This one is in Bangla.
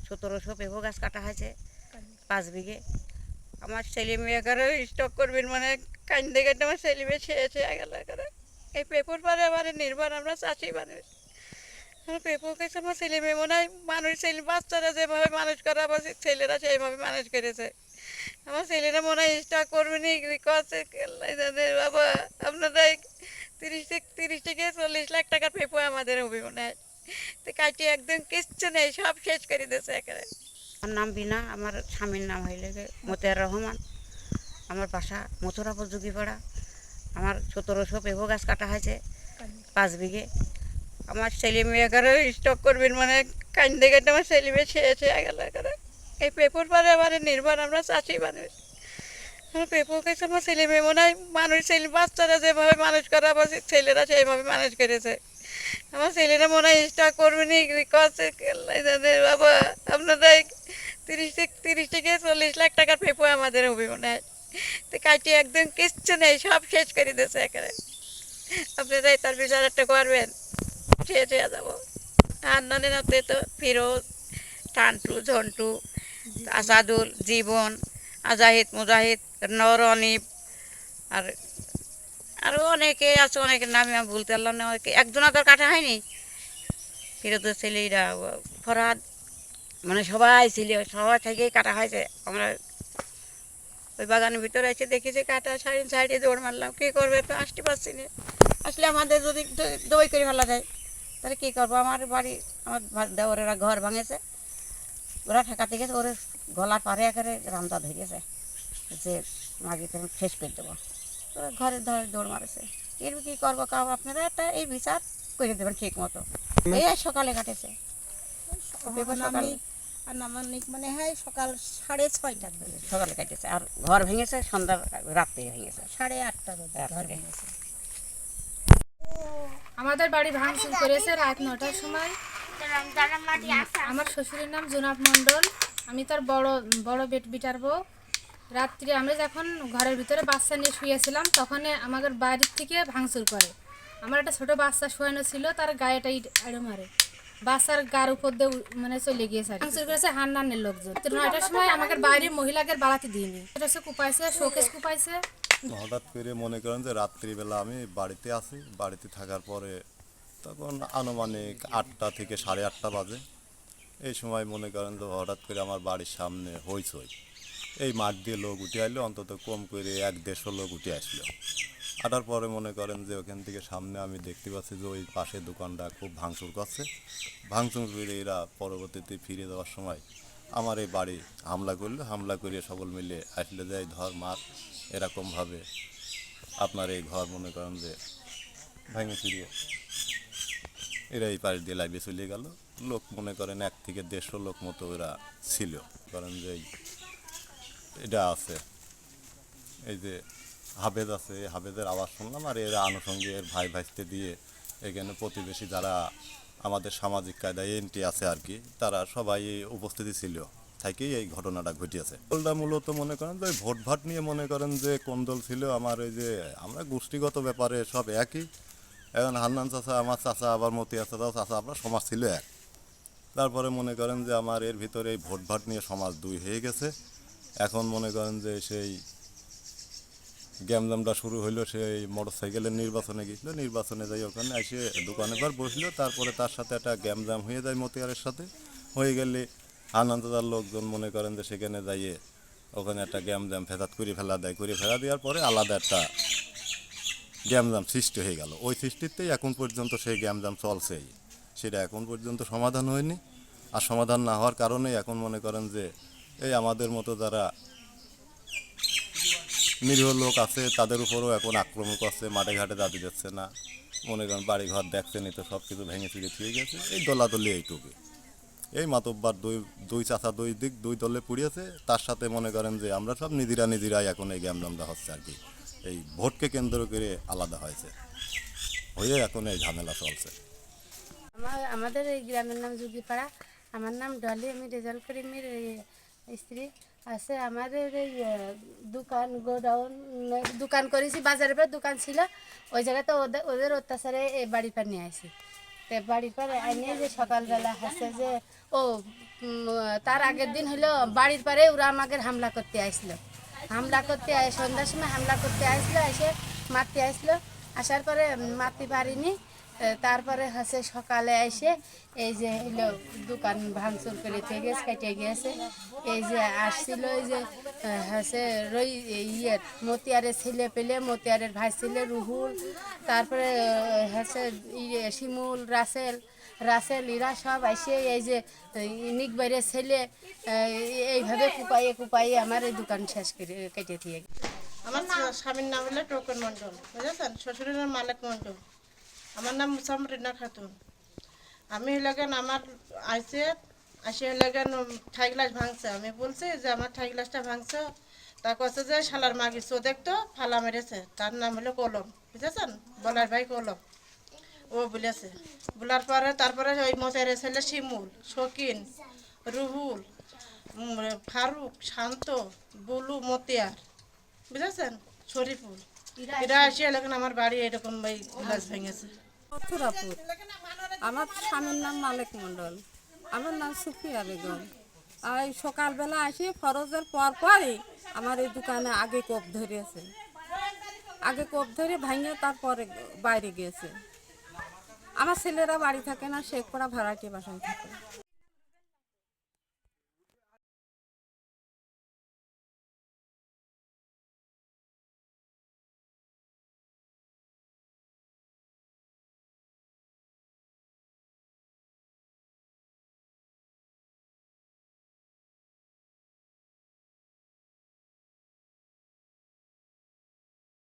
1700 পেঁপো গাছ কাটা হয়েছে 5 বিঘে। আমার ছেলে মেয়েকারও স্টক করবেন মানে কান্দে কান্দে আমার ছেলে মেয়ে ছেয়ে গেল করে এই পেঁপোর পরে আবার নির্ভর আমরা চাষি মানুষ। আমার পেঁপো খেয়েছে আমার ছেলে মেয়ে মনে হয় মানুষ ছেলে বাচ্চারা যেভাবে মানুষ করা আমার ছেলেরা সেইভাবে মানুষ করেছে। আমার ছেলেরা মনে হয় স্টক করবেন করছে বাবা আপনারা 30 থেকে 40 লাখ টাকার পেঁপো আমাদের হবে মনে হয়। তো কাটি একদম কিচ্ছু নেই, সব শেষ করে দিয়েছে একেবারে। আমার নাম বিনা, আমার স্বামীর নাম হইলে মতিয়ার রহমান। আমার বাসা মথুরাপুর যুগিপাড়া। আমার 1700 পেঁপো গাছ কাটা হয়েছে 5 বিঘে। আমার ছেলে মেয়েকারও স্টক করবেন মানে কান্দে কান্দে আমার ছেলে মেয়ে ছেয়ে গেল করে এই পেঁপোর পরে আবার নির্ভর আমরা চাষি মানুষ। আমার পেঁপো খেয়েছে আমার ছেলে মেয়ে মনে হয় মানুষ ছেলে বাচ্চারা যেভাবে মানুষ করা আমার ছেলেরা সেইভাবে মানুষ করেছে। আমার ছেলেরা মনে হয় স্টক করবেন করছে বাবা আপনারা 30 থেকে 40 লাখ টাকার পেঁপো আমাদের হবে মনে হয়। তো কাটি একদম কিচ্ছু নেই, সব শেষ করে দিয়েছে একেবারে। আপনারা তার বিচার একটা করবেন, ছেয়ে যাবো। আন্নানের হাতে তো ফিরোজ, টান্টু, ঝন্টু, আসাদুল, জীবন, আজাহিদ, মুজাহিদ, নর, অনিব, আর আরও অনেকে আছে, অনেকের নামে আমি বলতে পারলাম না। একজনও তো কাটা হয়নি। ফিরোজের ছেলেরা ফরহাদ মানে সবাই ছিল, সবাই থেকেই কাটা হয়েছে। আমরা ওই বাগানের ভিতরে এসে দেখেছি কাটা, সাইডে দৌড় মারলাম। কী করবে তো আসতে পারছি না। আসলে আমাদের যদি দই করে ফেলা যায় তাহলে কী করবো। আমার বাড়ি আমার দেওরেরা ঘর ভাঙেছে, ওরা ঠেকাতে গেছে, ওর গলা পারে একেবারে রামদা ধরেছে যে মাগি তখন শেষ করে দেবো। তো ঘরের ধরে দৌড় মারেছে। এর কী করবো কাউ আপনারা একটা এই বিচার করে দেবেন ঠিক মতো। এই আর সকালে কাটেছে সকালে, আনুমানিক মনে হয় সকাল 6:30টার দিকে সকালে কাটেছে। আর ঘর ভেঙেছে সন্ধ্যার রাত্রে ভেঙেছে 8:30টার ঘর ভেঙেছে। আমাদের বাড়ি ভাঙচুর করেছে রাত 9টার সময়। আমার শ্বশুরের নাম জোনাব মণ্ডল, আমি তার বড় বড় বিটার বউ। রাত্রি আমরা যখন ঘরের ভিতরে বাচ্চা নিয়ে শুয়েছিলাম তখন আমাদের বাড়ির থেকে ভাঙচুর করে। আমার একটা ছোট বাচ্চা শোয়ানো ছিল, তার গায়েটা এড়ে মারে, বাচ্চার গার উপর দিয়ে মানে চলে গিয়েছে। ভাঙচুর করেছে হান্নানের লোকজন। তো 9টার সময় আমাদের বাইরের মহিলাদের বাড়াতে দিইনি, এটা কুপাইছে, শোকেস কুপাইছে। হঠাৎ করে মনে করেন যে রাত্রিবেলা আমি বাড়িতে আছি, বাড়িতে থাকার পরে তখন আনুমানিক 8টা থেকে 8:30 বাজে। এই সময় মনে করেন যে হঠাৎ করে আমার বাড়ির সামনে হইচই, এই মাঠ দিয়ে লোক উঠে আসলো, অন্তত কম করে 1-150 লোক উঠে আসলো। আসার পরে মনে করেন যে ওখান থেকে সামনে আমি দেখতে পাচ্ছি যে ওই পাশের দোকানটা খুব ভাঙচুর করছে। ভাঙচুর করে এরা পরবর্তীতে ফিরে যাওয়ার সময় আমার এই বাড়ি হামলা করলো। হামলা করে সকল মিলে আসলে যায় ধর মার, এরকমভাবে আপনার এই ঘর মনে করেন যে ভেঙে ফিরিয়ে এরা এই পাশ দিয়ে লাইভে চলে গেল। লোক মনে করেন 1 থেকে 150 লোক মতো এরা ছিল। করেন যে এটা আছে, এই যে হাবেদ আছে, হাবেদের আওয়াজ শুনলাম। আর এরা আনুষঙ্গিক এর ভাই ভাইস্তে দিয়ে এখানে প্রতিবেশী যারা আমাদের সামাজিক কায়দায় এন্ট্রি আছে আর কি, তারা সবাই উপস্থিতি ছিল, থেকেই এই ঘটনাটা ঘটিয়েছে। দলটা মূলত মনে করেন যে ভোট ভাট নিয়ে মনে করেন যে কোন দল ছিল। আমার ওই যে আমরা গোষ্ঠীগত ব্যাপারে সব একই। এখন হান্নান চাচা, আমার চাচা, আবার মতিয়া চাচা, আমরা সমাজ ছিল এক। তারপরে মনে করেন যে আমার এর ভিতরে এই ভোট ভাট নিয়ে সমাজ দুই হয়ে গেছে। এখন মনে করেন যে সেই গ্যামজামটা শুরু হইলো, সেই মোটর সাইকেলের নির্বাচনে গিয়েছিল, নির্বাচনে যাই ওখানে এসে দোকানে বার বসলো। তারপরে তার সাথে একটা গ্যামজাম হয়ে যায় মতিয়ারের সাথে। হয়ে গেলে আনন্দদার লোকজন মনে করেন যে সেখানে যাইয়ে ওখানে একটা গ্যামজাম ফেসাদ করে ফেলা দেয়। করে ফেলা দেওয়ার পরে আলাদা একটা গ্যামজাম সৃষ্টি হয়ে গেল। ওই সৃষ্টিতেই এখন পর্যন্ত সেই গ্যামজাম চলছেই, সেটা এখন পর্যন্ত সমাধান হয়নি। আর সমাধান না হওয়ার কারণেই এখন মনে করেন যে এই আমাদের মতো যারা নিরীহ লোক আছে তাদের উপরেও এখন আক্রমণ করছে, মাঠে ঘাটে দাঁড়িয়ে যাচ্ছে না। মনে করেন বাড়ি ঘর দেখছেনই তো, সব কিছু ভেঙে চুরে থুয়ে গেছে। এই দলাদলি এইটুকু, এই মাতব্বার দুই চাচা দুই দলে পুড়িয়েছে। তার সাথে মনে করেন যে আমরা সব নিজেরাই এখন এই গ্যামজামটা হচ্ছে আর কি। এই ভোটকে কেন্দ্র করে আলাদা হয়েছে, হয়ে এখন এই ঝামেলা চলছে। আমাদের এই গ্রামের নাম যুগিপাড়া। আমার নাম ডলি, আমি রেজাল্ট করিমের স্ত্রী। আছে আমাদের এই দোকান গোডাউন দোকান করেছি, বাজারের পর দোকান ছিল ওই জায়গাতে। ওদের অত্যাচারে এই বাড়ির পর নিয়ে আসি। তো বাড়ির পর এনে যে সকালবেলা হাসে যে ও তার আগের দিন হলো বাড়ির পারে ওরা আমাকে হামলা করতে আসলো, সন্ধ্যার সময় হামলা করতে আসলো, এসে মারতে আসলো। আসার পরে মারতে পারিনি। তারপরে হচ্ছে সকালে এসে এই যে হলো দোকান ভাঙচুর করে থেকে কেটে গিয়েছে। এই যে আসছিল এই যে হচ্ছে মতিয়ারের ছেলে পেলে, মতিয়ারের ভাই ছেলে রুহুল, তারপরে হচ্ছে শিমুল, রাসেল এরা সব এসে এই যে নিকবাইরের ছেলে এইভাবে কুপাইয়ে আমার এই দোকান শেষ করে কেটে দিয়ে গেছে। আমার স্বামীর নাম হলো টোকন মণ্ডল, বুঝেছেন? শ্বশুরের নাম মালিক মণ্ডল, আমার নাম মুসামরিনা খাতুন। আমি হলেন আমার আসে হলেন ঠাই গ্লাস ভাঙছে। আমি বলছি যে আমার ঠাই গ্লাসটা ভাঙছে, তা কাছে যে শালার মাগি চো দেখতো ফালা মেরেছে, তার নাম হলো কলম, বুঝেছেন? বলার ভাই কলম, ও বলেছে। বলার পরে তারপরে ওই মতের ছেলে শিমুল, শকিন, রুহুল, ফারুক, শান্ত, বুলু, মতিয়ার, বুঝেছেন? শরীফুল, এরা এসে এলাকান আমার বাড়ি এরকম গ্লাস ভেঙেছে। মথুরাপুর। আমার স্বামীর নাম মালিক মণ্ডল, আমার নাম সুফিয়া বেগম। আর এই সকালবেলা আসি ফরজের পরই আমার এই দোকানে আগে কোপ ধরেছে, ভাঙে তারপরে বাইরে গিয়েছে। আমার ছেলেরা বাড়ি থাকে না, শেখপাড়া ভাড়াটি বাসায় থাকে।